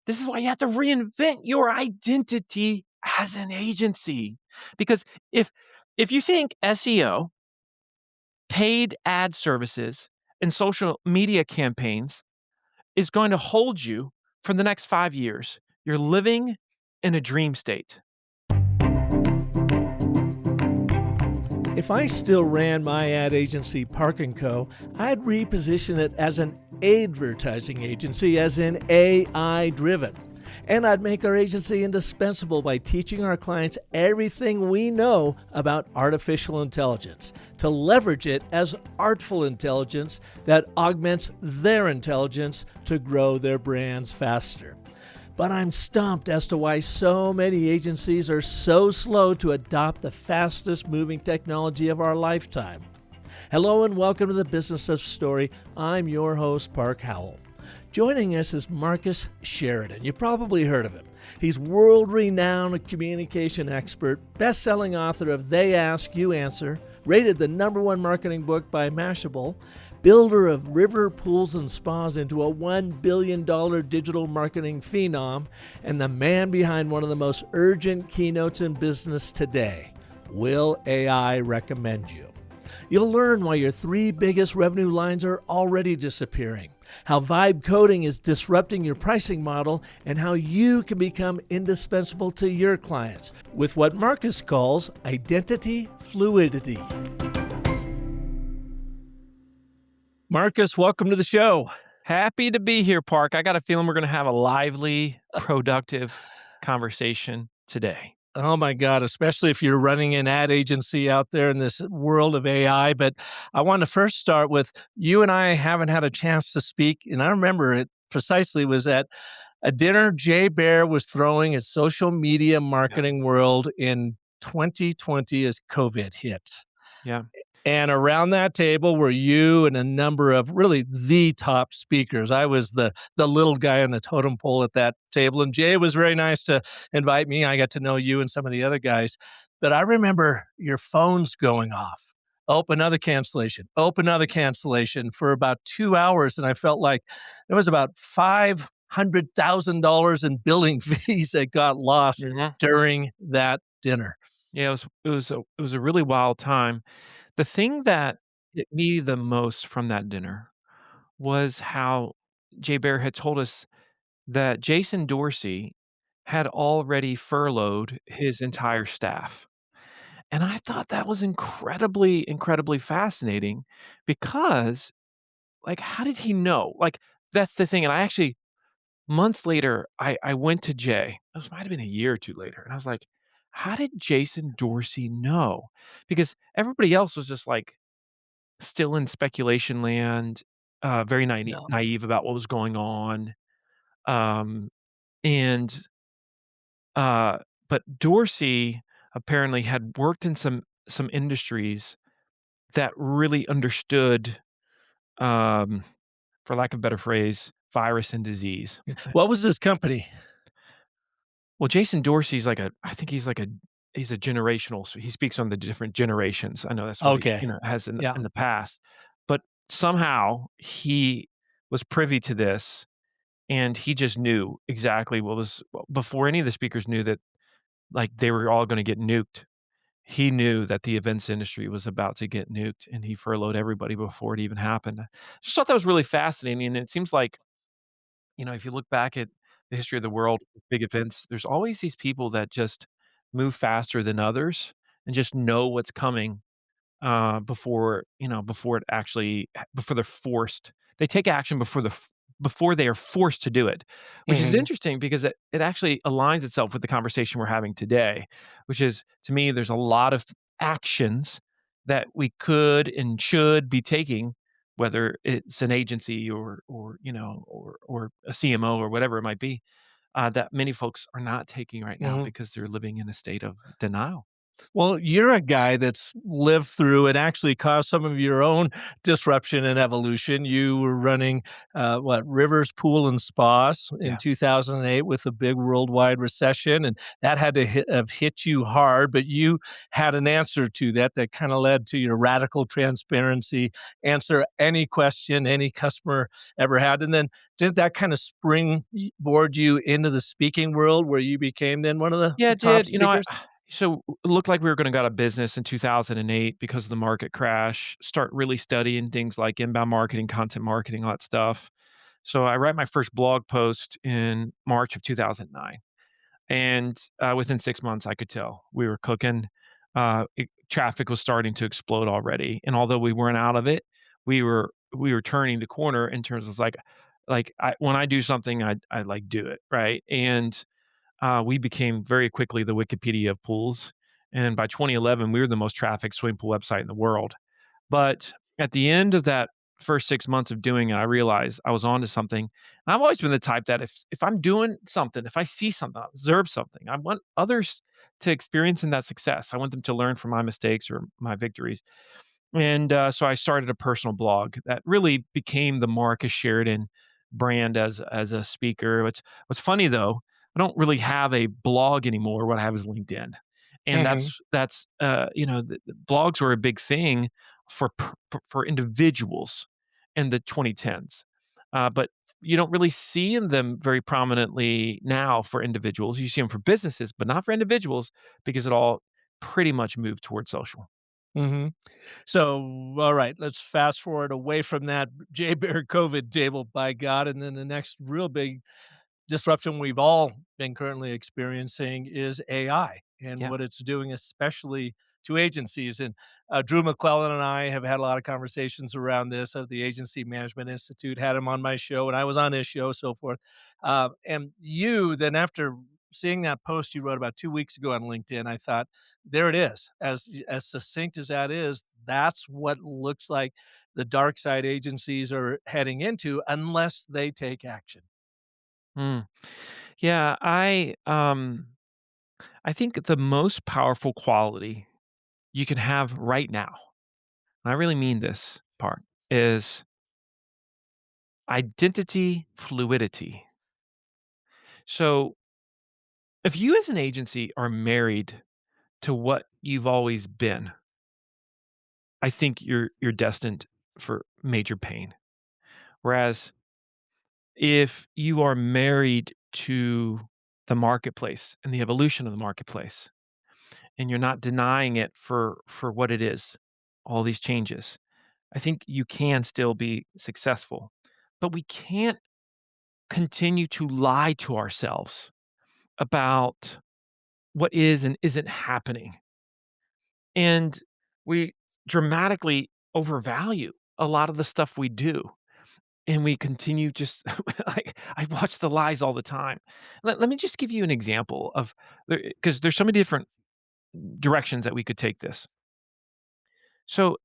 This is why you have to reinvent your identity as an agency. Because if you think SEO, paid ad services, and social media campaigns is going to hold you for the next 5 years, you're living in a dream state. If I still ran my ad agency, Park & Co., I'd reposition it as an advertising agency, as in AI-driven. And I'd make our agency indispensable by teaching our clients everything we know about artificial intelligence, to leverage it as artful intelligence that augments their intelligence to grow their brands faster. But I'm stumped as to why so many agencies are so slow to adopt the fastest moving technology of our lifetime. Hello and welcome to the Business of Story. I'm your host, Park Howell. Joining us is Marcus Sheridan. You probably heard of him. He's world-renowned communication expert, best-selling author of They Ask, You Answer, rated the #1 marketing book by Mashable, builder of river pools and spas into a $1 billion digital marketing phenom, and the man behind one of the most urgent keynotes in business today. Will AI recommend you? You'll learn why your 3 biggest revenue lines are already disappearing, how vibe coding is disrupting your pricing model, and how you can become indispensable to your clients with what Marcus calls identity fluidity. Marcus, welcome to the show. Happy to be here, Park. I got a feeling we're going to have a lively, productive conversation today. Oh my God, especially if you're running an ad agency out there in this world of AI. But I want to first start with, you and I haven't had a chance to speak, and I remember it precisely was at a dinner Jay Baer was throwing at Social Media Marketing World in 2020 as COVID hit. Yeah. And around that table were you and a number of really the top speakers. I was the little guy on the totem pole at that table, and Jay was very nice to invite me. I got to know you and some of the other guys. But I remember your phones going off. Open another cancellation, open another cancellation for about 2 hours. And I felt like there was about $500,000 in billing fees that got lost during that dinner. Yeah, it was a really wild time. The thing that hit me the most from that dinner was how Jay Baer had told us that Jason Dorsey had already furloughed his entire staff. And I thought that was incredibly, incredibly fascinating because, like, how did he know? Like, that's the thing. And I actually, months later, I went to Jay. It might have been a year or two later. And I was like, how did Jason Dorsey know? Because everybody else was just like still in speculation land, very naive about what was going on. Um, and but Dorsey apparently had worked in some industries that really understood, um, for lack of a better phrase, virus and disease. What was this company? Well, Jason Dorsey's like I think he's like he's a generational, so he speaks on the different generations. I know that's what he, Okay. has in Yeah. the past, but somehow he was privy to this, and he just knew exactly what was before any of the speakers knew that, like, they were all gonna get nuked. He knew that the events industry was about to get nuked, and he furloughed everybody before it even happened. Just thought that was really fascinating, and it seems like, if you look back at the history of the world, big events, there's always these people that just move faster than others and just know what's coming, before it actually before they're forced. They take action before they are forced to do it, which is interesting because it actually aligns itself with the conversation we're having today, which is, to me, there's a lot of actions that we could and should be taking, whether it's an agency or a CMO or whatever it might be, that many folks are not taking right now because they're living in a state of denial. Well, you're a guy that's lived through and actually caused some of your own disruption and evolution. You were running, Rivers Pool and Spas in Yeah. 2008 with a big worldwide recession, and that had to have hit you hard, but you had an answer to that that kinda led to your radical transparency, answer any question any customer ever had, and then did that kinda springboard you into the speaking world where you became then one of Yeah, the it top did. speakers? So it looked like we were gonna go out of business in 2008 because of the market crash, start really studying things like inbound marketing, content marketing, all that stuff. So I write my first blog post in March of 2009. And, within 6 months, I could tell we were cooking. Traffic was starting to explode already, and although we weren't out of it, we were turning the corner in terms of, I when I do something, I do it, right? And, we became very quickly the Wikipedia of pools, and by 2011, we were the most trafficked swimming pool website in the world. But at the end of that first 6 months of doing it, I realized I was onto something. And I've always been the type that if I'm doing something, if I see something, I observe something, I want others to experience in that success. I want them to learn from my mistakes or my victories. And, so I started a personal blog that really became the Marcus Sheridan brand as a speaker. What's funny though, I don't really have a blog anymore. What I have is LinkedIn. And Mhm. the blogs were a big thing for individuals in the 2010s. But you don't really see them very prominently now for individuals. You see them for businesses, but not for individuals because it all pretty much moved towards social. Mhm. So, all right, let's fast forward away from that Jay Bear COVID table, by God, and then the next real big disruption we've all been currently experiencing is AI and Yeah. what it's doing, especially to agencies. And Drew McClellan and I have had a lot of conversations around this of the Agency Management Institute, had him on my show, and I was on his show, so forth. And you then, after seeing that post you wrote about 2 weeks ago on LinkedIn, I thought, there it is. As succinct as that is, that's what looks like the dark side agencies are heading into unless they take action. Mm. Yeah, I think the most powerful quality you can have right now, and I really mean this part, is identity fluidity. So, if you as an agency are married to what you've always been, I think you're destined for major pain. Whereas if you are married to the marketplace and the evolution of the marketplace, and you're not denying it for what it is, all these changes, I think you can still be successful. But we can't continue to lie to ourselves about what is and isn't happening. And we dramatically overvalue a lot of the stuff we do. And we continue just like I watch the lies all the time. Let me just give you an example of because there's so many different directions that we could take this. So,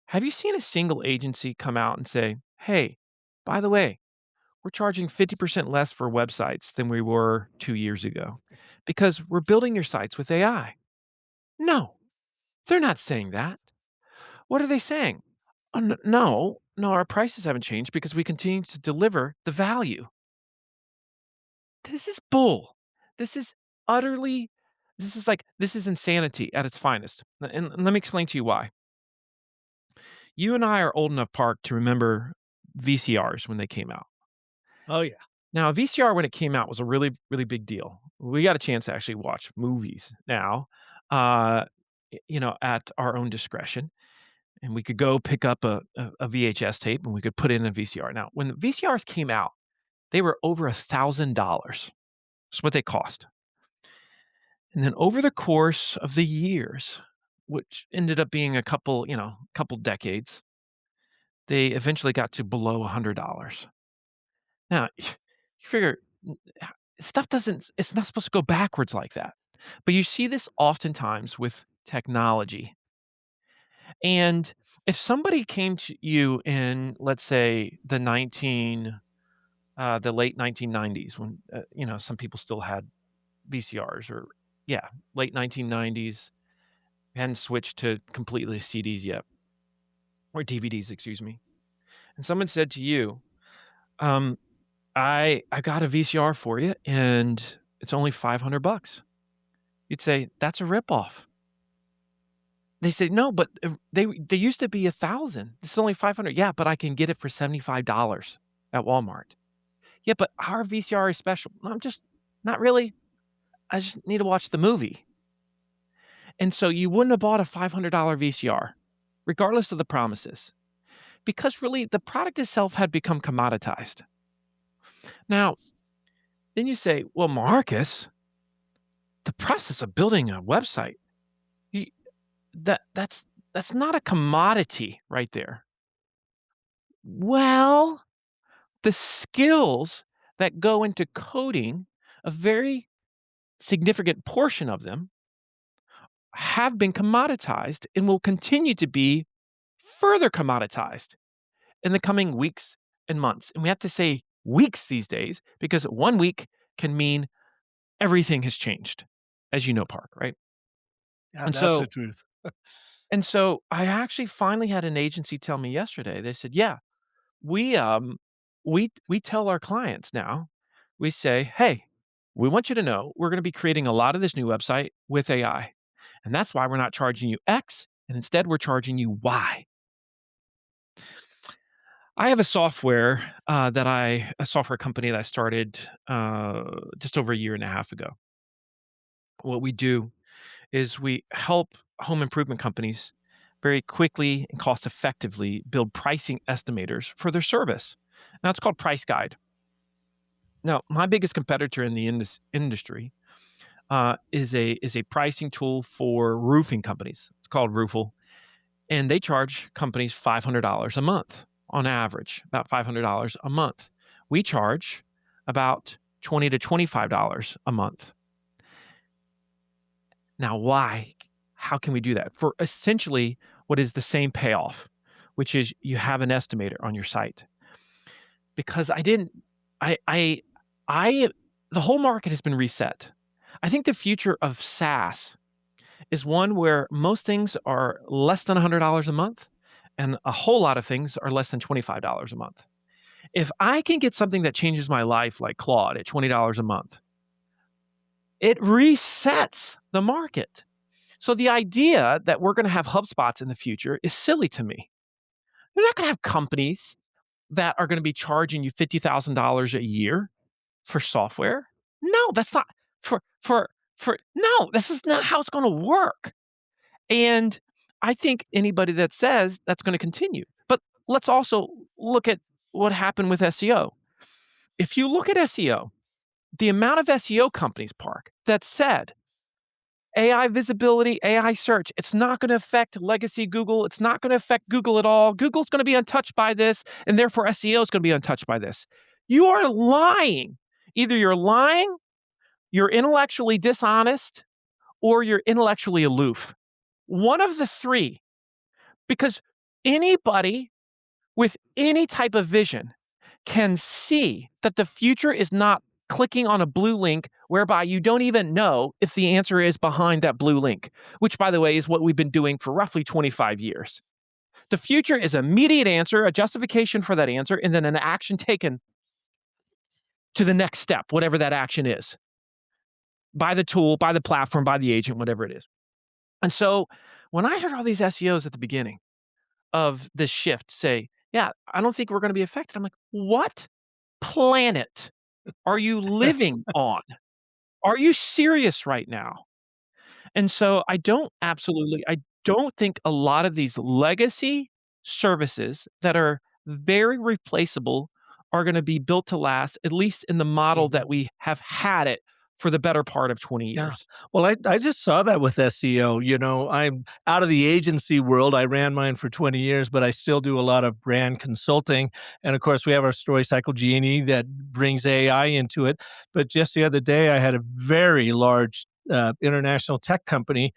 have you seen a single agency come out and say, "Hey, by the way, we're charging 50% less for websites than we were 2 years ago because we're building your sites with AI." No, they're not saying that. What are they saying? "Oh, no, our prices haven't changed because we continue to deliver the value." This is bull. This is utterly this is insanity at its finest. And let me explain to you why. You and I are old enough, Park, to remember VCRs when they came out. Oh, yeah. Now, a VCR when it came out was a really, really big deal. We got a chance to actually watch movies now, uh, at our own discretion, and we could go pick up a VHS tape and we could put it in a VCR. Now, when the VCRs came out, they were over $1,000. That's what they cost. And then over the course of the years, which ended up being couple decades, they eventually got to below $100. Now, you figure stuff doesn't it's not supposed to go backwards like that. But you see this oftentimes with technology. And if somebody came to you in, let's say, the late 1990s, when some people still had VCRs, or yeah, late 1990s, hadn't switched to completely CDs yet, or DVDs, excuse me. And someone said to you, um, I got a VCR for you and it's only $500. You'd say, that's a ripoff. They say, no, but they used to be 1,000. This is only 500. Yeah, but I can get it for $75 at Walmart. Yeah, but our VCR is special. I'm just not really. I just need to watch the movie. And so you wouldn't have bought a $500 VCR, regardless of the promises, because really the product itself had become commoditized. Now, then you say, well, Marcus, the process of building a website, you, that's not a commodity right there. Well, the skills that go into coding, a very significant portion of them, have been commoditized and will continue to be further commoditized in the coming weeks and months. And we have to say weeks these days because 1 week can mean everything has changed, as you know, Park, right? Yeah, And that's the so, truth. and so I actually finally had an agency tell me yesterday. They said, "Yeah, we we tell our clients now. We say, hey, we want you to know we're going to be creating a lot of this new website with AI, and that's why we're not charging you X, and instead we're charging you Y." I have a software a software company that I started just over a year and a half ago. What we do is we help home improvement companies very quickly and cost effectively build pricing estimators for their service. Now it's called Price Guide. Now, my biggest competitor in the industry is a pricing tool for roofing companies. It's called Roofle, and they charge companies $500 a month on average, about $500 a month. We charge about $20 to $25 a month. Now, why? How can we do that? For essentially what is the same payoff, which is you have an estimator on your site. Because the whole market has been reset. I think the future of SaaS is one where most things are less than $100 a month and a whole lot of things are less than $25 a month. If I can get something that changes my life like Claude at $20 a month, it resets the market. So the idea that we're going to have HubSpots in the future is silly to me. You're not going to have companies that are going to be charging you $50,000 a year for software. No, that's not no, this is not how it's going to work. And I think anybody that says that's going to continue. But let's also look at what happened with SEO. If you look at SEO, the amount of SEO companies, Park, that said AI visibility, AI search, it's not going to affect legacy Google. It's not going to affect Google at all. Google's going to be untouched by this, and therefore SEO is going to be untouched by this. You are lying. Either you're lying, you're intellectually dishonest, or you're intellectually aloof. One of the three, because anybody with any type of vision can see that the future is not clicking on a blue link whereby you don't even know if the answer is behind that blue link, which, by the way, is what we've been doing for roughly 25 years. The future is an immediate answer, a justification for that answer, and then an action taken to the next step, whatever that action is, by the tool, by the platform, by the agent, whatever it is. And so when I heard all these SEOs at the beginning of this shift say, yeah, I don't think we're going to be affected, I'm like, what planet are you living on? Are you serious right now? And so I don't think a lot of these legacy services that are very replaceable are going to be built to last, at least in the model Mhm. that we have had it for the better part of 20 Yeah. years. Well, I just saw that with SEO. I'm out of the agency world. I ran mine for 20 years, but I still do a lot of brand consulting. And of course, we have our Story Cycle Genie that brings AI into it. But just the other day, I had a very large international tech company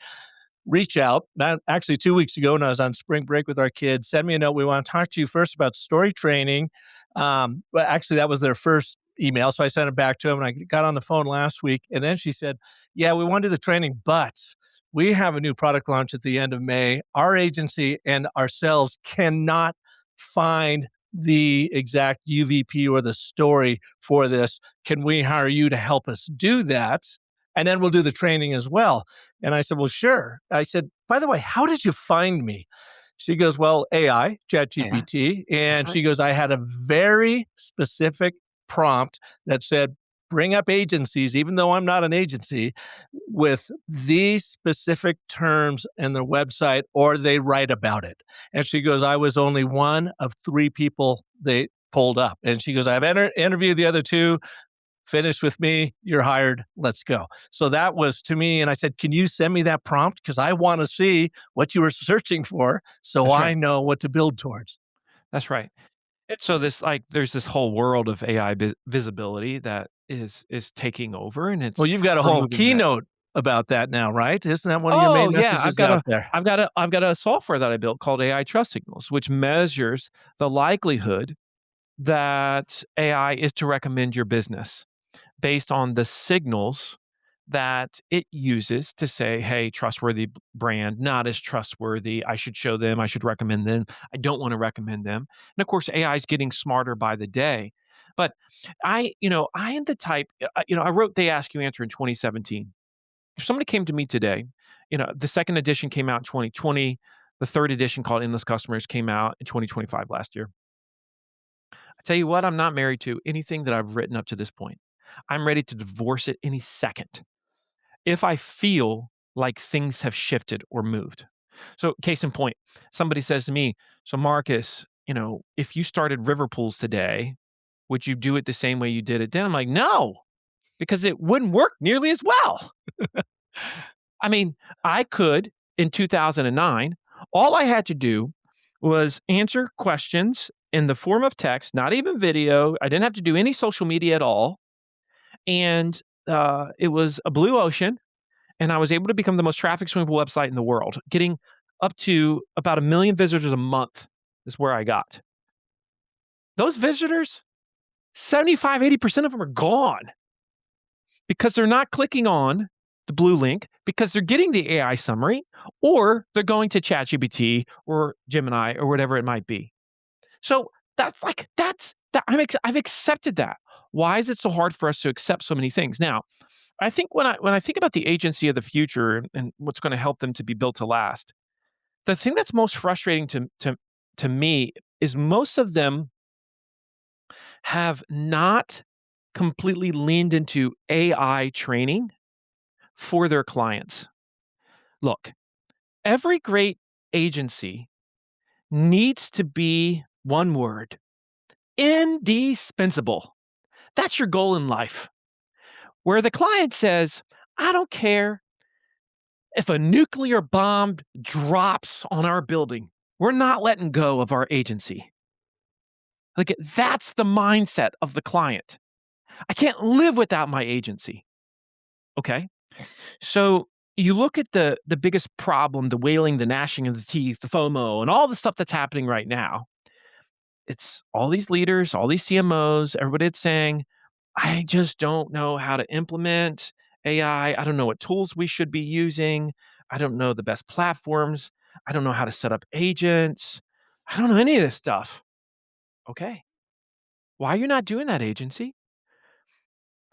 reach out, not actually 2 weeks ago when I was on spring break with our kids, send me a note. We want to talk to you first about story training. But actually, that was their first email. So I sent it back to him, and I got on the phone last week. And then she said, yeah, we want to do the training, but we have a new product launch at the end of May. Our agency and ourselves cannot find the exact UVP or the story for this. Can we hire you to help us do that? And then we'll do the training as well. And I said, well, sure. I said, by the way, how did you find me? She goes, well, AI, Yeah, ChatGPT. that's And right. she goes, I had a very specific prompt that said, bring up agencies, even though I'm not an agency, with these specific terms in their website, or they write about it. And she goes, I was only one of 3 people they pulled up. And she goes, I've interviewed the other 2, finished with me, you're hired, let's go. So that was to me, and I said, can you send me that prompt? Because I want to see what you were searching for so That's I right. know what to build towards. That's right. And so there's this whole world of AI visibility that is taking over, and Well, it's you've got a we're whole moving that. keynote about that now, right? Isn't that one of your Oh main yeah, messages out there? I've got a software that I built called AI Trust Signals, which measures the likelihood that AI is to recommend your business based on the signals that it uses to say, hey, trustworthy brand, not as trustworthy. I should show them, I should recommend them. I don't want to recommend them. And of course, AI is getting smarter by the day. But I am the type, I wrote They Ask You Answer in 2017. If somebody came to me today, the second edition came out in 2020, the third edition called Endless Customers came out in 2025 last year. I tell you what, I'm not married to anything that I've written up to this point. I'm ready to divorce it any second if I feel like things have shifted or moved. So, case in point, somebody says to me, so Marcus, if you started river pools today, would you do it the same way you did it then? I'm like, no, because it wouldn't work nearly as well. I mean, I could in 2009, all I had to do was answer questions in the form of text, not even video. I didn't have to do any social media at all. And it was a blue ocean. And I was able to become the most traffic swimmable website in the world, getting up to about 1 million visitors a month is where I got. Those visitors, 75, 80% of them are gone because they're not clicking on the blue link because they're getting the AI summary or they're going to ChatGPT or Gemini or whatever it might be. So I've accepted that. Why is it so hard for us to accept so many things? Now, I think when I think about the agency of the future and what's going to help them to be built to last, the thing that's most frustrating to me is most of them have not completely leaned into AI training for their clients. Look, every great agency needs to be one word: indispensable. That's your goal in life. Where the client says, I don't care if a nuclear bomb drops on our building, we're not letting go of our agency. Like, that's the mindset of the client. I can't live without my agency. Okay. So you look at the biggest problem, the wailing, the gnashing of the teeth, the FOMO, and all the stuff that's happening right now. It's all these leaders, all these CMOs, everybody that's saying, I just don't know how to implement AI. I don't know what tools we should be using. I don't know the best platforms. I don't know how to set up agents. I don't know any of this stuff. Okay. Why are you not doing that, agency?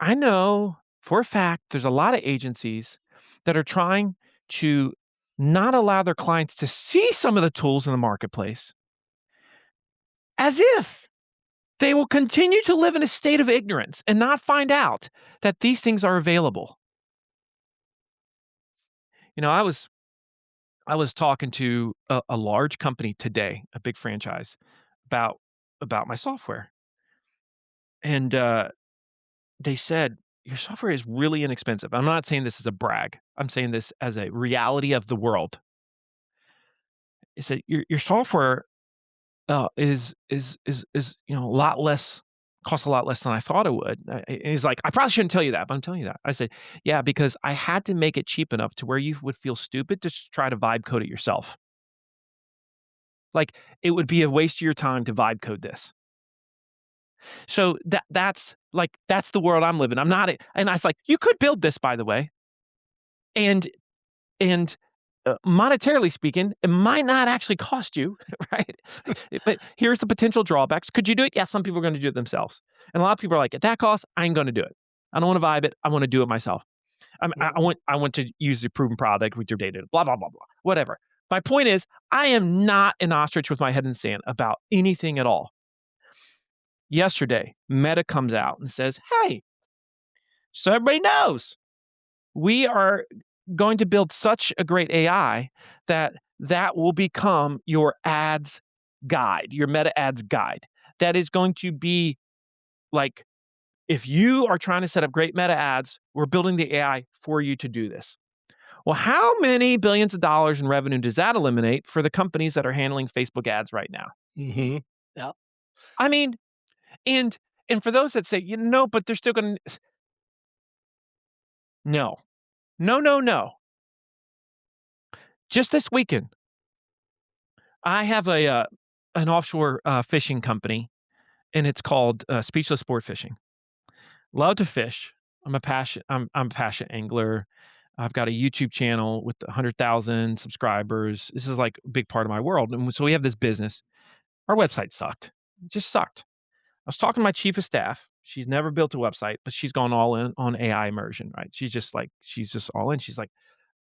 I know for a fact there's a lot of agencies that are trying to not allow their clients to see some of the tools in the marketplace as if they will continue to live in a state of ignorance and not find out that these things are available. I was talking to a large company today, a big franchise, about my software, and they said your software is really inexpensive. I'm not saying this as a brag. I'm saying this as a reality of the world. They said your software is a lot less, costs a lot less than I thought it would. And he's like, I probably shouldn't tell you that, but I'm telling you that. I said, yeah, because I had to make it cheap enough to where you would feel stupid to try to vibe code it yourself. Like, it would be a waste of your time to vibe code this. So that's the world I'm living. I'm not, and I was like, you could build this, by the way, and and monetarily speaking, it might not actually cost you, right? But here's the potential drawbacks. Could you do it? Yeah, some people are going to do it themselves, and a lot of people are like, at that cost, I ain't going to do it. I don't want to vibe it. I want to do it myself. Mhm. I want to use the proven product with your data. Blah blah blah blah. Whatever. My point is, I am not an ostrich with my head in the sand about anything at all. Yesterday, Meta comes out and says, "Hey, so everybody knows we are going to build such a great AI that will become your ads guide, your meta ads guide. That is going to be like, if you are trying to set up great meta ads, we're building the AI for you to do this." Well, how many billions of dollars in revenue does that eliminate for the companies that are handling Facebook ads right now? Mhm. Yeah. I mean, and and for those that say, but they're still going to, no, no, no, no. Just this weekend, I have an offshore fishing company, and it's called Speechless Sport Fishing. Love to fish. I'm a passionate angler. I've got a YouTube channel with 100,000 subscribers. This is like a big part of my world. And so we have this business. Our website sucked. It just sucked. I was talking to my chief of staff. She's never built a website, but she's gone all in on AI immersion, right? She's just all in. She's like,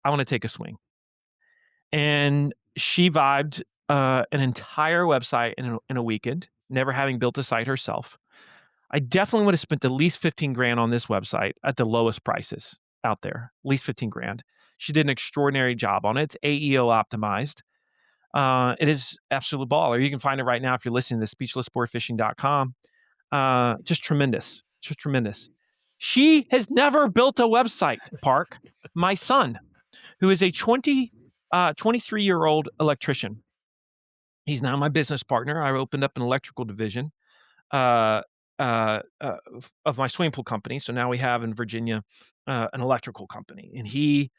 I want to take a swing. And she vibed an entire website in a weekend, never having built a site herself. I definitely would have spent at least 15 grand on this website at the lowest prices out there, at least 15 grand. She did an extraordinary job on it. It's AEO optimized. It is absolute baller. You can find it right now if you're listening to speechlesssportfishing.com. Just tremendous. Just tremendous. She has never built a website, Park. My son, who is a 23-year-old electrician. He's now my business partner. I opened up an electrical division uh, of my swimming pool company. So now we have in Virginia an electrical company, and he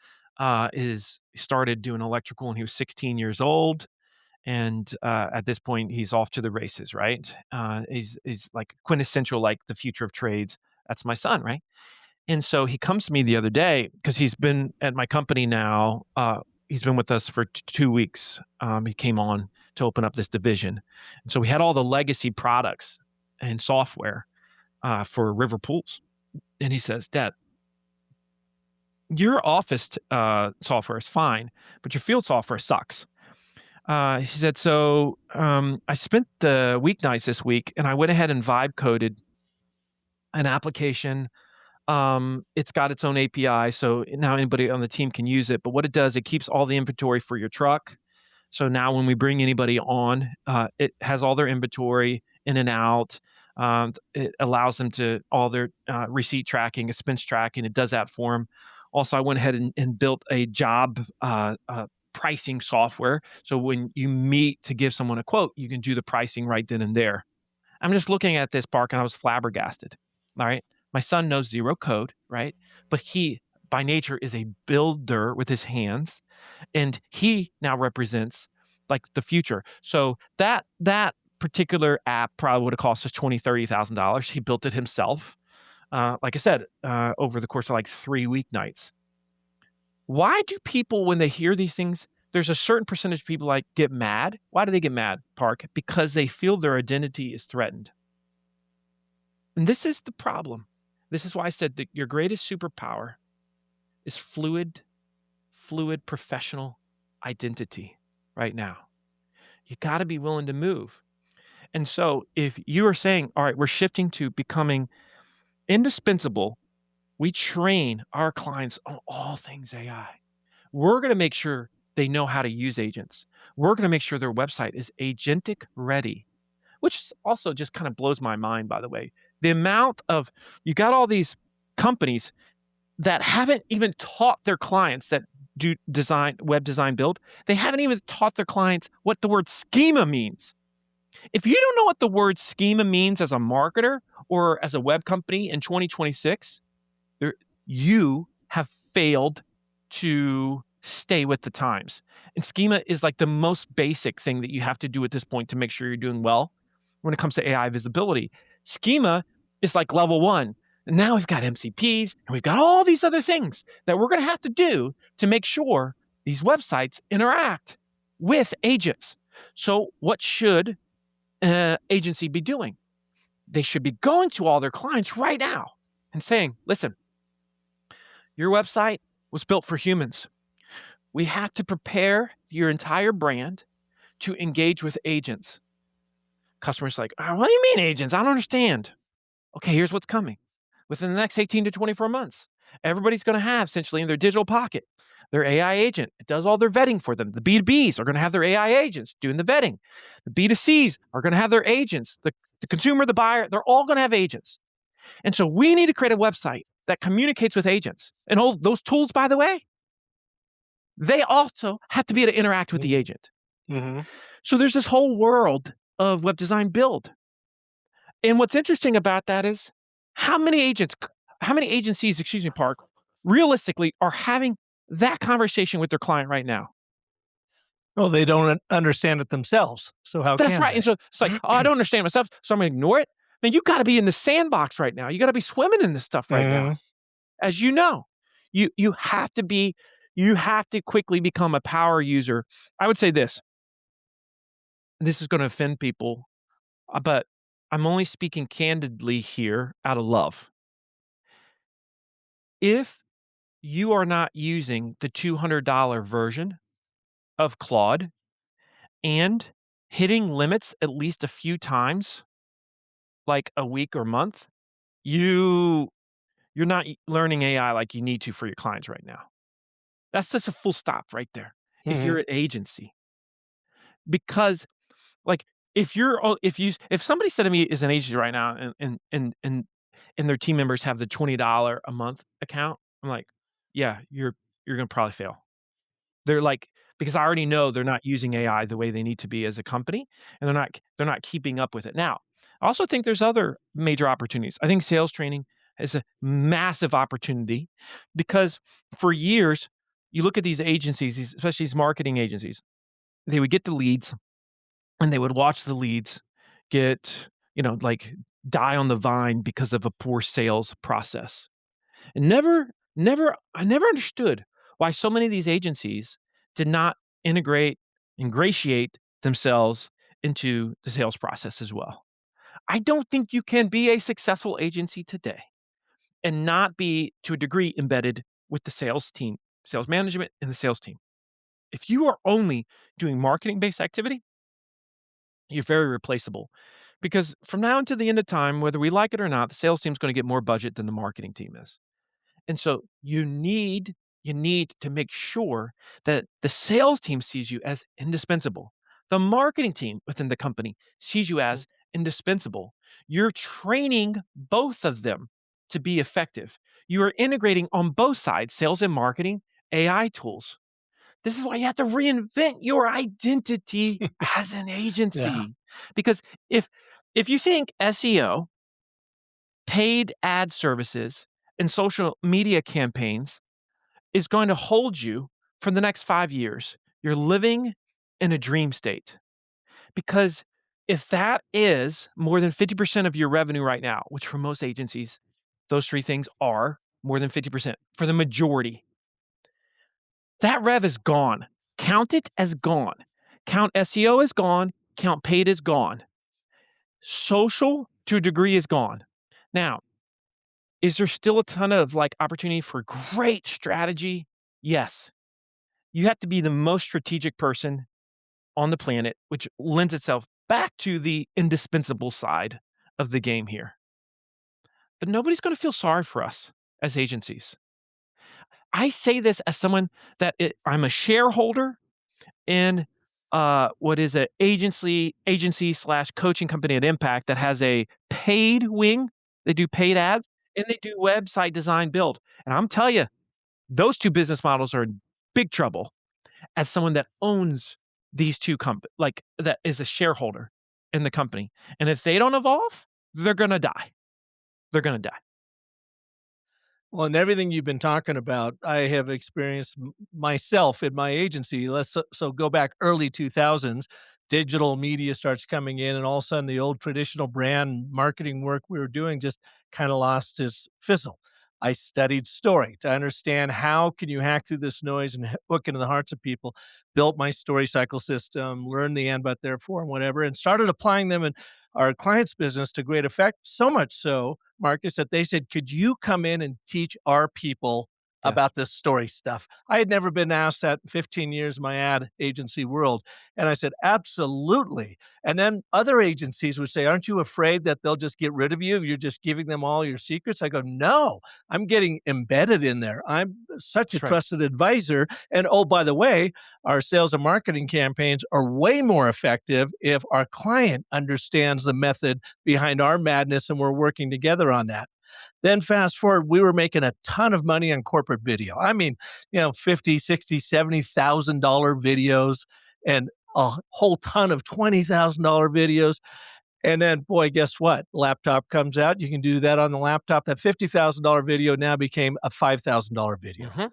is started doing electrical when he was 16 years old. And at this point, he's off to the races. Right? He's like quintessential, like the future of trades. That's my son, right? And so he comes to me the other day because he's been at my company now. He's been with us for 2 weeks. He came on to open up this division. And so we had all the legacy products and software for river pools. And he says, Dad, your office software is fine, but your field software sucks. He said, so I spent the weeknights this week and I went ahead and vibe coded an application. It's got its own API, so now anybody on the team can use it. But what it does, it keeps all the inventory for your truck. So now when we bring anybody on, it has all their inventory in and out. It allows them to all their receipt tracking, expense tracking. It does that for them. Also, I went ahead and built a job pricing software. So when you meet to give someone a quote, you can do the pricing right then and there. I'm just looking at this, Park, and I was flabbergasted. All right. My son knows zero code, right? But he, by nature, is a builder with his hands, and he now represents like the future. So that particular app probably would have cost us $20,000-$30,000. He built it himself. Like I said, over the course of like 3 weeknights. Why do people, when they hear these things, there's a certain percentage of people like get mad? Why do they get mad, Park? Because they feel their identity is threatened. And this is the problem. This is why I said that your greatest superpower is fluid professional identity right now. You got to be willing to move. And so if you are saying, all right, we're shifting to becoming indispensable, we train our clients on all things AI. We're going to make sure they know how to use agents. We're going to make sure their website is agentic-ready, which also just kind of blows my mind, by the way. The amount of, you got all these companies that haven't even taught their clients that do design, web design build, they haven't even taught their clients what the word schema means. If you don't know what the word schema means as a marketer or as a web company in 2026, you have failed to stay with the times. And schema is like the most basic thing that you have to do at this point to make sure you're doing well when it comes to AI visibility. Schema is like level one. And now we've got MCPs and we've got all these other things that we're going to have to do to make sure these websites interact with agents. So, what should an agency be doing? They should be going to all their clients right now and saying, listen, your website was built for humans. We have to prepare your entire brand to engage with agents. Customers like, what do you mean agents? I don't understand. Okay, here's what's coming. Within the next 18 to 24 months, everybody's going to have essentially in their digital pocket their AI agent. It does all their vetting for them. The B2Bs are going to have their AI agents doing the vetting. The B2Cs are going to have their agents. The consumer, the buyer, they're all going to have agents. And so we need to create a website that communicates with agents. And all those tools, by the way, they also have to be able to interact with the agent. Mm-hmm. So there's this whole world of web design build. And what's interesting about that is how many agencies, Park, realistically are having that conversation with their client right now? Well, they don't understand it themselves. So how That's can right. they? And so it's like, I don't understand myself, so I'm going to ignore it. Man, you got to be in the sandbox right now. You got to be swimming in this stuff right now. As you know, you have to quickly become a power user. I would say this is going to offend people, but I'm only speaking candidly here out of love. If you are not using the $200 version of Claude and hitting limits at least a few times, like a week or month, you're not learning AI like you need to for your clients right now. That's just a full stop right there. If you're an agency, because like if somebody said to me is an agency right now and their team members have the $20 a month account, I'm like, yeah, you're gonna probably fail. They're like, because I already know they're not using AI the way they need to be as a company, and they're not keeping up with it. Now, I also think there's other major opportunities. I think sales training is a massive opportunity because for years, you look at these agencies, especially these marketing agencies, they would get the leads and they would watch the leads get, like die on the vine because of a poor sales process. And I never understood why so many of these agencies did not ingratiate themselves into the sales process as well. I don't think you can be a successful agency today and not be, to a degree, embedded with the sales team, sales management, and the sales team. If you are only doing marketing based activity, you're very replaceable because from now until the end of time, whether we like it or not, the sales team is going to get more budget than the marketing team is. And so you need to make sure that the sales team sees you as indispensable. The marketing team within the company sees you as indispensable. You're training both of them to be effective. You are integrating on both sides, sales and marketing, AI tools. This is why you have to reinvent your identity as an Yeah. agency. Because if you think SEO, paid ad services, and social media campaigns is going to hold you for the next 5 years, you're living in a dream state. Because if that is more than 50% of your revenue right now, which for most agencies, those three things are more than 50% for the majority, that rev is gone. Count it as gone. Count SEO as gone. Count paid as gone. Social, to a degree, is gone. Now, is there still a ton of opportunity for great strategy? Yes. You have to be the most strategic person on the planet, which lends itself back to the indispensable side of the game here. But nobody's going to feel sorry for us as agencies. I say this as someone I'm a shareholder in what is an agency slash coaching company at Impact that has a paid wing. They do paid ads and they do website design build. And I'm telling you, those two business models are in big trouble as someone that owns these two that is a shareholder in the company. And if they don't evolve, they're going to die. They're going to die. Well, and everything you've been talking about, I have experienced myself in my agency. So go back early 2000s. digital media starts coming in, and all of a sudden the old traditional brand marketing work we were doing just kind of lost its fizzle. I studied story to understand how can you hack through this noise and hook into the hearts of people. Built my story cycle system, learned the and but therefore and whatever, and started applying them in our clients' business to great effect. So much so, Marcus, that they said, "Could you come in and teach our people Yes. about this story stuff?" I had never been asked that in 15 years of my ad agency world. And I said, "Absolutely." And then other agencies would say, "Aren't you afraid that they'll just get rid of you? You're just giving them all your secrets?" I go, "No, I'm getting embedded in there. I'm such a That's right. trusted advisor. And oh, by the way, our sales and marketing campaigns are way more effective if our client understands the method behind our madness and we're working together on that." Then fast forward, we were making a ton of money on corporate video. I mean, 50, 60, $70,000 videos and a whole ton of $20,000 videos. And then, boy, guess what? Laptop comes out. You can do that on the laptop. That $50,000 video now became a $5,000 video. Mhm.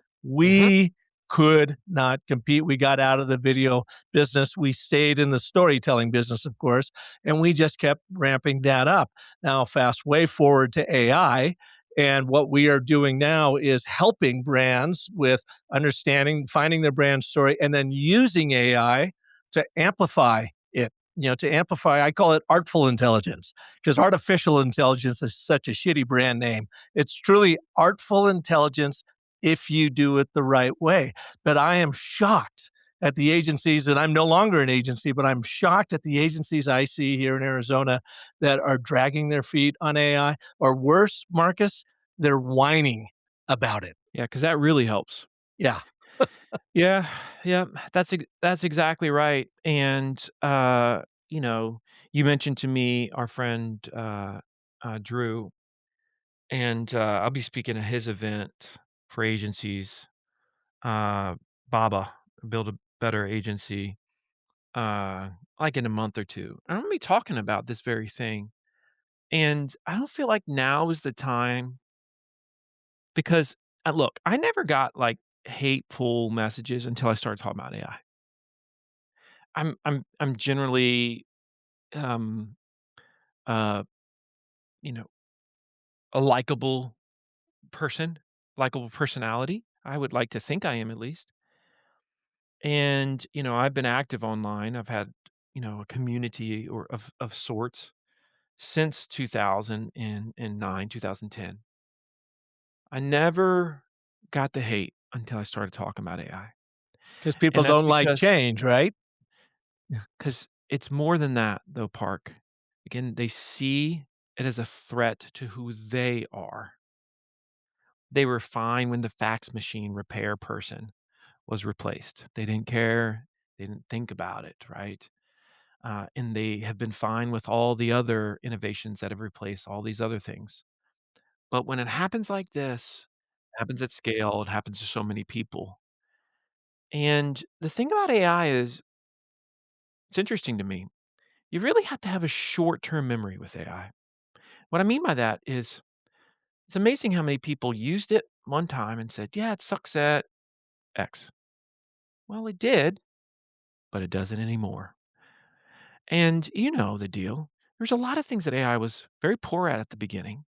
Mhm. We could not compete. We got out of the video business. We stayed in the storytelling business, of course, and we just kept ramping that up. Now, fast way forward to AI. And what we are doing now is helping brands with understanding, finding their brand story, and then using AI to amplify it. To amplify, I call it artful intelligence because artificial intelligence is such a shitty brand name. It's truly artful intelligence if you do it the right way. But I am shocked at the agencies, and I'm no longer an agency, but I'm shocked at the agencies I see here in Arizona that are dragging their feet on AI, or worse, Marcus, they're whining about it. Yeah, because that really helps. Yeah. Yeah, yeah, that's exactly right, and, you know, you mentioned to me our friend, Drew, and, I'll be speaking at his event for agencies, uh, BABA, Build a Better Agency, like, in a month or 2. And I'm gonna be talking about this very thing, and I don't feel like now is the time because, look, I never got, like, hateful messages until I started talking about AI. I'm generally, um, uh, you know, a likable personality. I would like to think I am at least. And, I've been active online. I've had, a community or of sorts since 2009, 2010. I never got the hate until I started talking about AI. Because people And that's don't like because change, right? because it's more than that though, Park. Again, they see it as a threat to who they are. They were fine when the fax machine repair person was replaced. They didn't care. They didn't think about it, right? And they have been fine with all the other innovations that have replaced all these other things. But when it happens like this, it happens at scale, it happens to so many people. And the thing about AI is, it's interesting to me. You really have to have a short term memory with AI. What I mean by that is, it's amazing how many people used it one time and said, yeah, it sucks at X. Well, it did, but it doesn't anymore. And you know the deal. There's a lot of things that AI was very poor at the beginning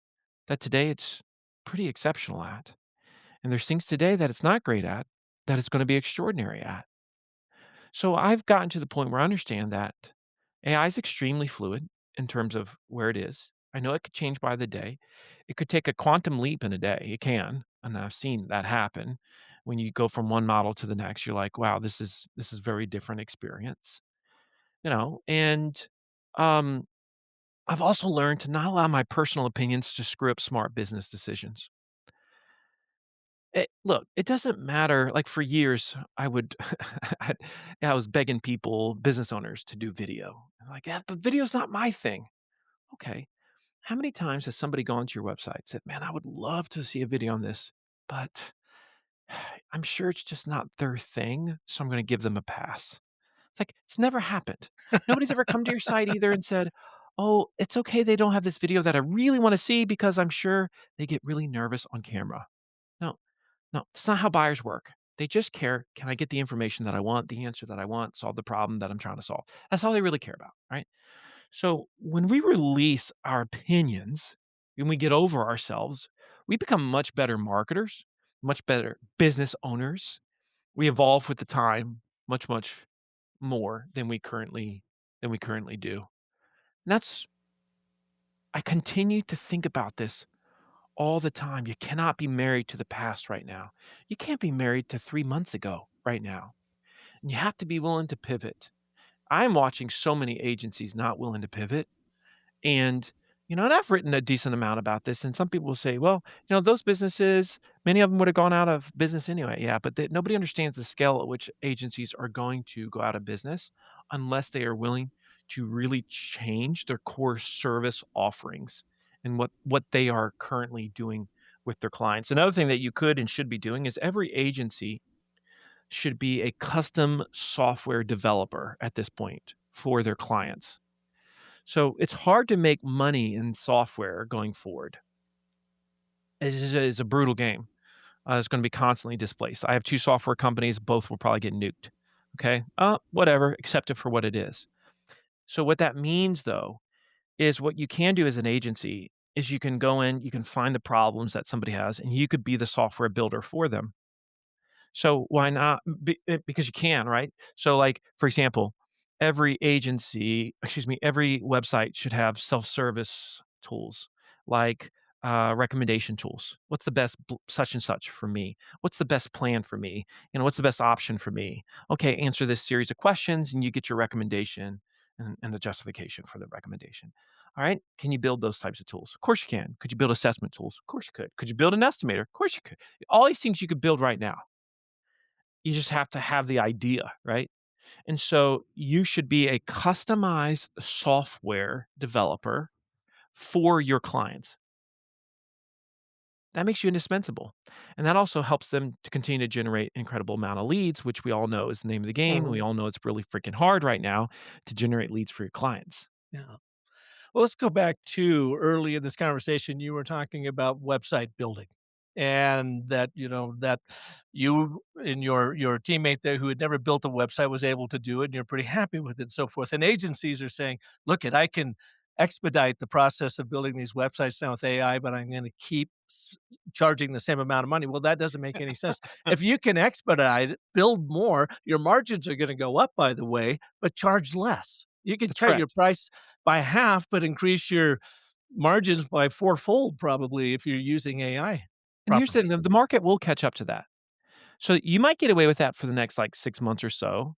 that today it's pretty exceptional at. And there's things today that it's not great at that it's going to be extraordinary at. So I've gotten to the point where I understand that AI is extremely fluid in terms of where it is. I know it could change by the day. It could take a quantum leap in a day. It can, and I've seen that happen. When you go from one model to the next, you're like, "Wow, this is very different experience." And um, I've also learned to not allow my personal opinions to screw up smart business decisions. Look, it doesn't matter. Like for years, I would, I, I was begging people, business owners, to do video. I'm like, yeah, but video's not my thing. Okay. How many times has somebody gone to your website and said, man, I would love to see a video on this, but I'm sure it's just not their thing. So I'm going to give them a pass. It's like, it's never happened. Nobody's ever come to your site either and said, oh, it's okay. They don't have this video that I really want to see because I'm sure they get really nervous on camera. No, no, that's not how buyers work. They just care, can I get the information that I want, the answer that I want, solve the problem that I'm trying to solve? That's all they really care about, right? So when we release our opinions and we get over ourselves, we become much better marketers, much better business owners. We evolve with the time much, much more than we currently do. And that's I continue to think about this all the time. You cannot be married to the past right now. You can't be married to 3 months ago right now. And you have to be willing to pivot. I'm watching so many agencies not willing to pivot. And, and I've written a decent amount about this. And some people will say, well, those businesses, many of them would have gone out of business anyway. Yeah, but nobody understands the scale at which agencies are going to go out of business unless they are willing to really change their core service offerings and what they are currently doing with their clients. Another thing that you could and should be doing is every agency should be a custom software developer at this point for their clients. So it's hard to make money in software going forward. It's a brutal game. It's going to be constantly displaced. I have two software companies. Both will probably get nuked. Okay. Whatever. Accept it for what it is. So what that means, though, is what you can do as an agency is you can go in, you can find the problems that somebody has, and you could be the software builder for them. So why not? Because you can, right? So, like, for example, every website should have self-service tools, like recommendation tools. What's the best such and such for me? What's the best plan for me? What's the best option for me? Okay, answer this series of questions, and you get your recommendation and the justification for the recommendation. All right, can you build those types of tools? Of course you can. Could you build assessment tools? Of course you could. Could you build an estimator? Of course you could. All these things you could build right now. You just have to have the idea, right? And so you should be a customized software developer for your clients. That makes you indispensable. And that also helps them to continue to generate incredible amount of leads, which we all know is the name of the game. And we Mhm. all know it's really freaking hard right now to generate leads for your clients. Yeah. Well, let's go back to early in this conversation. You were talking about website building, and that that you and your teammate there who had never built a website was able to do it, and you're pretty happy with it, and so forth. And agencies are saying, "Look, I can expedite the process of building these websites now with AI, but I'm going to keep charging the same amount of money." Well, that doesn't make any sense. If you can expedite it, build more, your margins are going to go up, by the way, but charge less. You could That's cut your correct. price by half, but increase your margins by fourfold probably if you're using AI And here's properly. the market will catch up to that. So you might get away with that for the next like 6 months or so.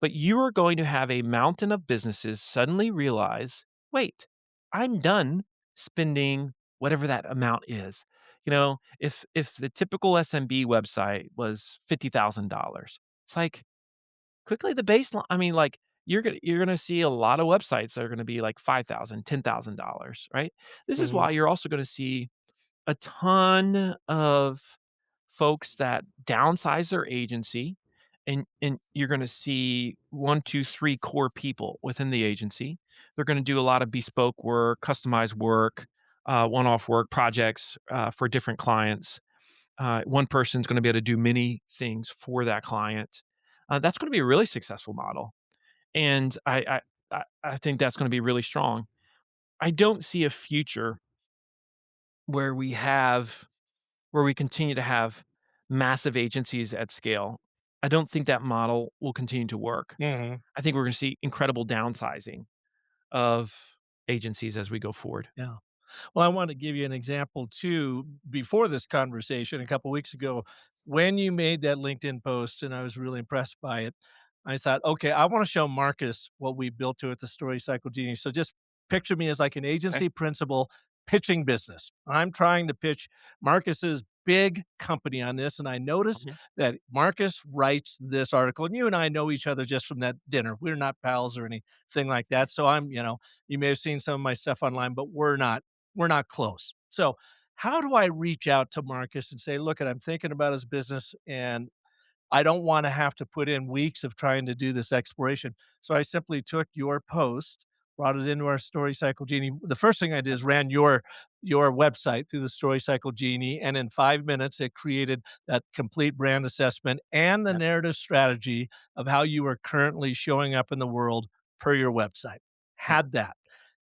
But you are going to have a mountain of businesses suddenly realize, wait, I'm done spending whatever that amount is. If the typical SMB website was $50,000, it's like quickly the baseline. I mean, like you're gonna see a lot of websites that are gonna be like 5,000, $10,000, right? This is Mhm, why you're also gonna see a ton of folks that downsize their agency, and you're gonna see 1, 2, 3 core people within the agency. They're gonna do a lot of bespoke work, customized work, one-off work projects, for different clients. One person's gonna be able to do many things for that client. That's gonna be a really successful model, and I think that's gonna be really strong. I don't see a future where we have where we continue to have massive agencies at scale. I don't think that model will continue to work. mhm, I think we're gonna see incredible downsizing of agencies as we go forward. yeah. Well, I want to give you an example too. Before this conversation, a couple weeks ago, when you made that LinkedIn post, and I was really impressed by it, I thought, okay, I want to show Marcus what we built to at the Story Cycle Genius. So just picture me as like an Okay. agency principal pitching business. I'm trying to pitch Marcus's big company on this, and I notice Mhm. that Marcus writes this article, and you and I know each other just from that dinner. We're not pals or anything like that. So you may have seen some of my stuff online, but we're not close. So, how do I reach out to Marcus and say, look, I'm thinking about his business and I don't want to have to put in weeks of trying to do this exploration. So I simply took your post, brought it into our Story Cycle Genie. The first thing I did is ran your website through the Story Cycle Genie, and in 5 minutes, it created that complete brand assessment and the Yep. narrative strategy of how you are currently showing up in the world per your website. Yep. Had that.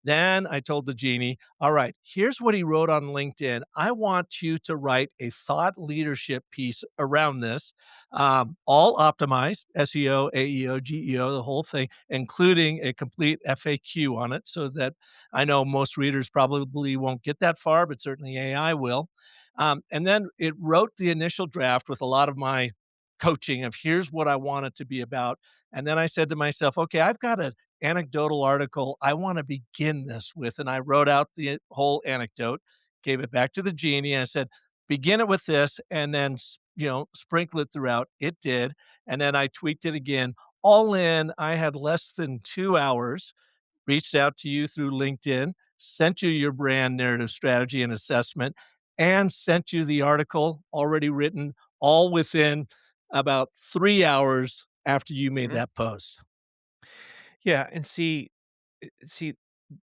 Then I told the genie, all right, here's what he wrote on LinkedIn. I want you to write a thought leadership piece around this, all optimized SEO, AEO, GEO, the whole thing, including a complete FAQ on it so that I know most readers probably won't get that far, but certainly AI will. And then it wrote the initial draft with a lot of my coaching of here's what I want it to be about. And then I said to myself, okay, I've got an anecdotal article I want to begin this with. And I wrote out the whole anecdote, gave it back to the genie, and I said, begin it with this and then, sprinkle it throughout. It did. And then I tweaked it again. All in, I had less than 2 hours, reached out to you through LinkedIn, sent you your brand narrative strategy and assessment, and sent you the article already written, all within about 3 hours after you made Mhm. that post. Yeah, and see,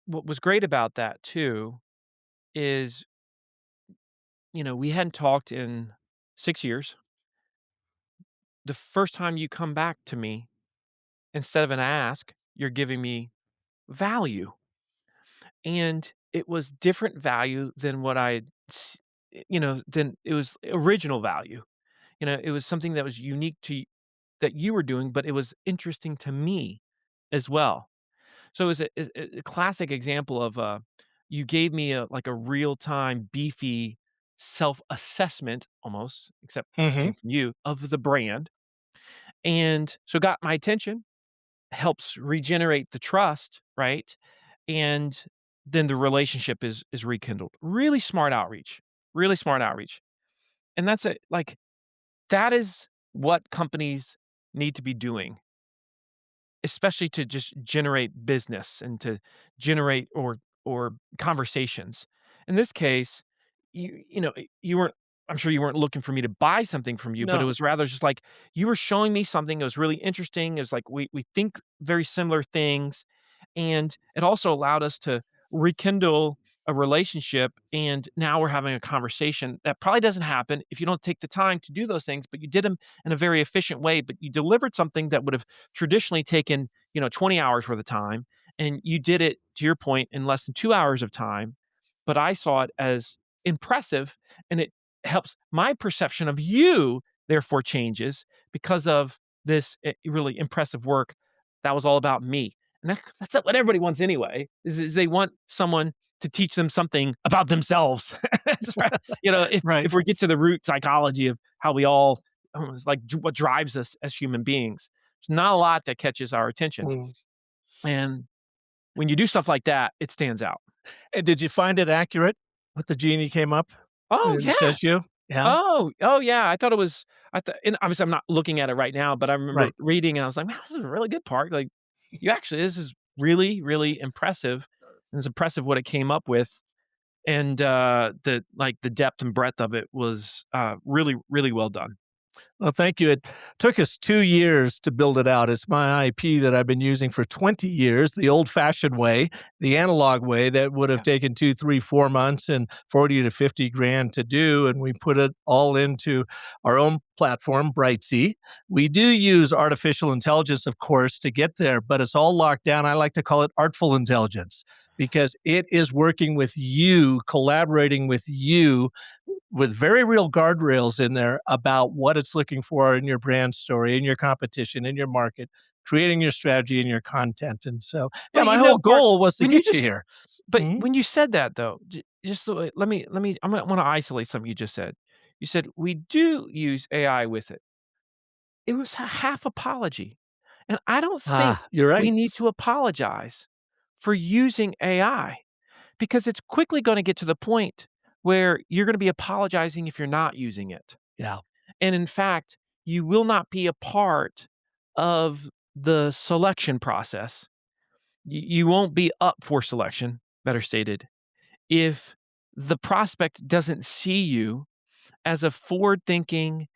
what was great about that too is, we hadn't talked in 6 years. The first time you come back to me, instead of an ask, you're giving me value, and it was different value than what than it was original value. It was something that was unique to that you were doing, but it was interesting to me as well. So it was a classic example of, you gave me like a real-time, beefy self-assessment almost, except it Mhm. came from you, of the brand, and so got my attention, helps regenerate the trust, right? And then the relationship is rekindled. Really smart outreach, and that is what companies need to be doing, especially to just generate business and to generate or conversations. In this case, you weren't I'm sure you weren't looking for me to buy something from you, but it No. was rather just like you were showing me something that was really interesting. It was like we think very similar things, and it also allowed us to rekindle a relationship, and now we're having a conversation that probably doesn't happen if you don't take the time to do those things, but you did them in a very efficient way, but you delivered something that would have traditionally taken, 20 hours worth of time, and you did it, to your point, in less than 2 hours of time, but I saw it as impressive, and it helps my perception of you, therefore changes because of this, really impressive work that was all about me, and that's what everybody wants anyway, is they want someone to teach them something about themselves. That's right. If Right. we get to the root psychology of how we all it's like what drives us as human beings, there's not a lot that catches our attention. Mm. And when you do stuff like that, it stands out. And did you find it accurate what the genie came up Oh, and yeah. says you? Yeah? Oh, yeah. I thought it was, and obviously I'm not looking at it right now, but I remember Right. reading and I was like, man, this is a really good part. Like, this is really, really impressive. And it's impressive what it came up with. And the depth and breadth of it was really, really well done. Well, thank you. It took us 2 years to build it out. It's my IP that I've been using for 20 years, the old-fashioned way, the analog way that would have Yeah. taken 2, 3, 4 months and 40 to 50 grand to do, and we put it all into our own platform, Brightsea. We do use artificial intelligence, of course, to get there, but it's all locked down. I like to call it artful intelligence because it is working with you, collaborating with you with very real guardrails in there about what it's looking for in your brand story, in your competition, in your market, creating your strategy and your content. And so, yeah, But my whole Mark, goal was to when you get you just here. but Mhm. when you said that though, just the way, I want to isolate something you just said. You said we do use AI with it. It was a half apology, and I don't think Ah, you're we right. need to apologize for using AI, because it's quickly going to get to the point where you're going to be apologizing if you're not using it. Yeah. And in fact, you will not be a part of the selection process. You won't be up for selection, better stated, if the prospect doesn't see you as a forward thinking,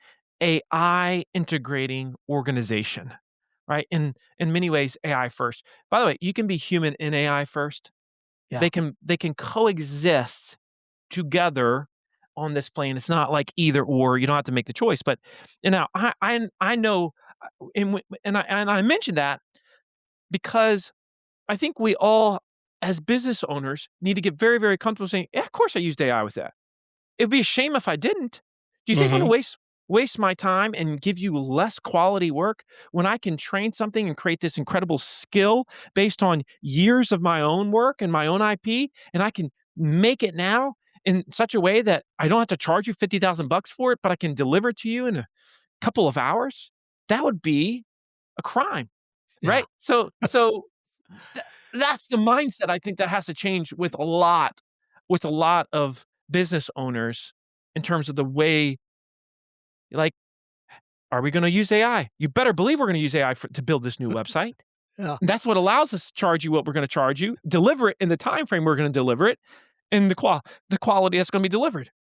AI integrating organization, right? In many ways, AI first. By the way, you can be human in AI first. Yeah. They can coexist together on this plane. It's not like either or. You don't have to make the choice. But now I know, and I mentioned that because I think we all, as business owners, need to get very, very comfortable saying, "Yeah, of course I used AI with that. It'd be a shame if I didn't. Do you think I'm Hmm. gonna waste my time and give you less quality work when I can train something and create this incredible skill based on years of my own work and my own IP, and I can make it now in such a way that I don't have to charge you 50,000 bucks for it, but I can deliver it to you in a couple of hours?" That would be a crime, Yeah. right? So Tha that's the mindset I think that has to change with a lot of business owners in terms of the way, like, "Are we gonna use AI? You better believe we're gonna use AI to build this new website. Yeah. And that's what allows us to charge you what we're gonna charge you, deliver it in the time frame we're gonna deliver it, and the quality that's gonna be delivered."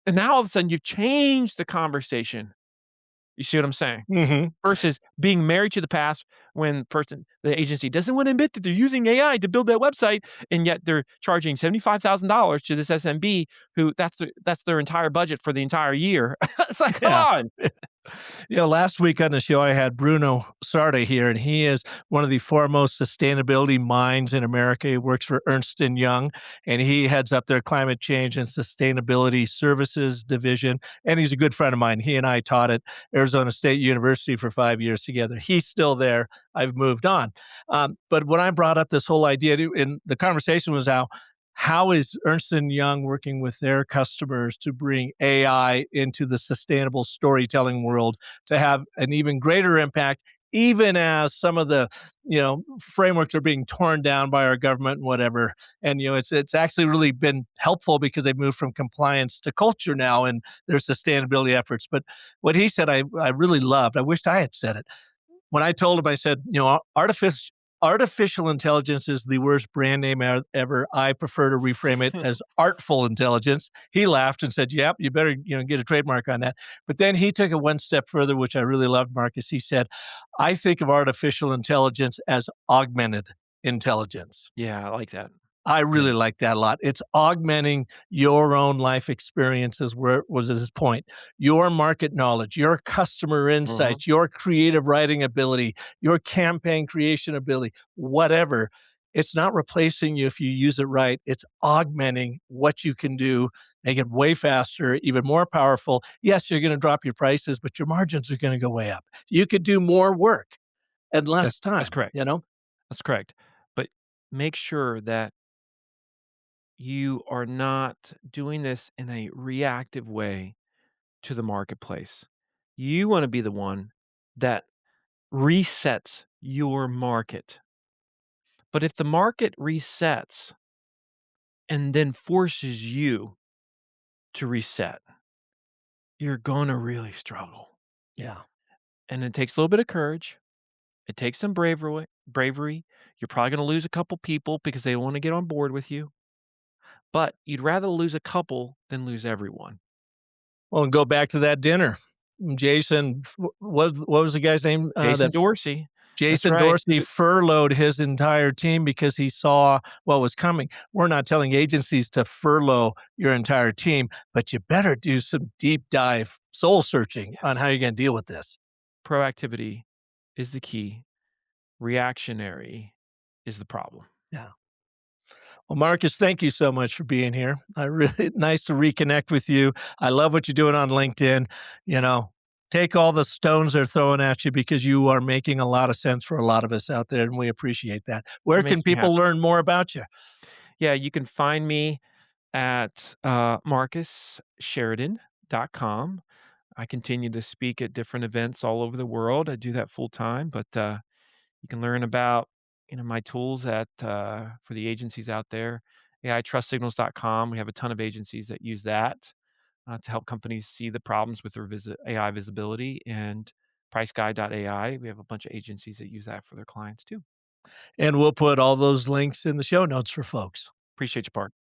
And now all of a sudden, you've changed the conversation. You see what I'm saying? Hmm. Versus being married to the past when the agency doesn't want to admit that they're using AI to build that website, and yet they're charging $75,000 to this SMB who that's their entire budget for the entire year. It's like, come Yeah. on. Last week on the show, I had Bruno Sarda here, and he is one of the foremost sustainability minds in America. He works for Ernst& Young, and he heads up their climate change and sustainability services division. And he's a good friend of mine. He and I taught at Arizona State University for 5 years together. He's still there. I've moved on. But when I brought up this whole idea, and the conversation was how is Ernst& Young working with their customers to bring AI into the sustainable storytelling world to have an even greater impact, even as some of the frameworks are being torn down by our government and whatever. And it's actually really been helpful because they've moved from compliance to culture now in their sustainability efforts. But what he said, I really loved. I wished I had said it when I told him. I said, artificial intelligence is the worst brand name ever. I prefer to reframe it as artful intelligence. He laughed and said, "Yep, you better get a trademark on that." But then he took it one step further, which I really loved, Marcus. He said, "I think of artificial intelligence as augmented intelligence." Yeah, I like that. I Yeah. really like that a lot. It's augmenting your own life experiences, where it was his point. Your market knowledge, your customer Mhm. insights, your creative writing ability, your campaign creation ability, whatever. It's not replacing you if you use it right. It's augmenting what you can do, make it way faster, even more powerful. Yes, you're going to drop your prices, but your margins are going to go way up. You could do more work in less That's time, correct. That's correct. But make sure that you are not doing this in a reactive way to the marketplace. You wanna be the one that resets your market. But if the market resets and then forces you to reset, you're gonna really struggle. Yeah. And it takes a little bit of courage. It takes some bravery. You're probably gonna lose a couple people because they wanna get on board with you, but you'd rather lose a couple than lose everyone. Well, and go back to that dinner. Jason, what was the guy's name? Jason Dorsey. That's Jason right. Dorsey furloughed his entire team because he saw what was coming. We're not telling agencies to furlough your entire team, but you better do some deep dive soul searching on how Yes. you're going to deal with this. Proactivity is the key. Reactionary is the problem. Yeah. Well, Marcus, thank you so much for being here. I really nice to reconnect with you. I love what you're doing on LinkedIn. You know, take all the stones they're throwing at you because you are making a lot of sense for a lot of us out there, and we appreciate that. It Where can makes me people happy. learn more about you? Yeah, you can find me at marcussheridan.com. I continue to speak at different events all over the world. I do that full time, but you can learn about my tools at for the agencies out there. AItrustsignals.com. We have a ton of agencies that use that to help companies see the problems with their AI visibility, and priceguide.ai. We have a bunch of agencies that use that for their clients too. And we'll put all those links in the show notes for folks. Appreciate you, Park.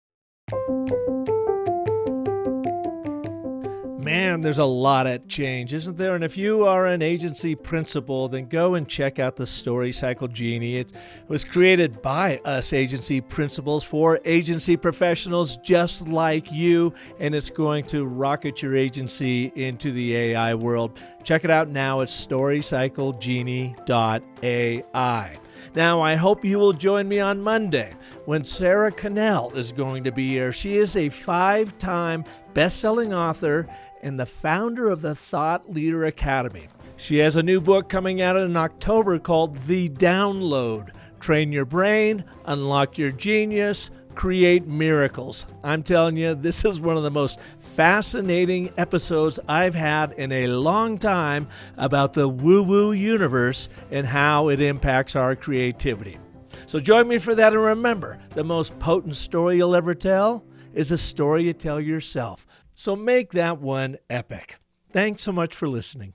Man, there's a lot at change, isn't there? And if you are an agency principal, then go and check out the Story Cycle Genie. It was created by us agency principals for agency professionals just like you, and it's going to rocket your agency into the AI world. Check it out now at storycyclegenie.ai. Now, I hope you will join me on Monday when Sarah Cannell is going to be here. She is a 5-time best-selling author and the founder of the Thought Leader Academy. She has a new book coming out in October called The Download. Train your brain, unlock your genius, create miracles. I'm telling you, this is one of the most fascinating episodes I've had in a long time about the woo-woo universe and how it impacts our creativity. So join me for that, and remember, the most potent story you'll ever tell is a story you tell yourself. So make that one epic. Thanks so much for listening.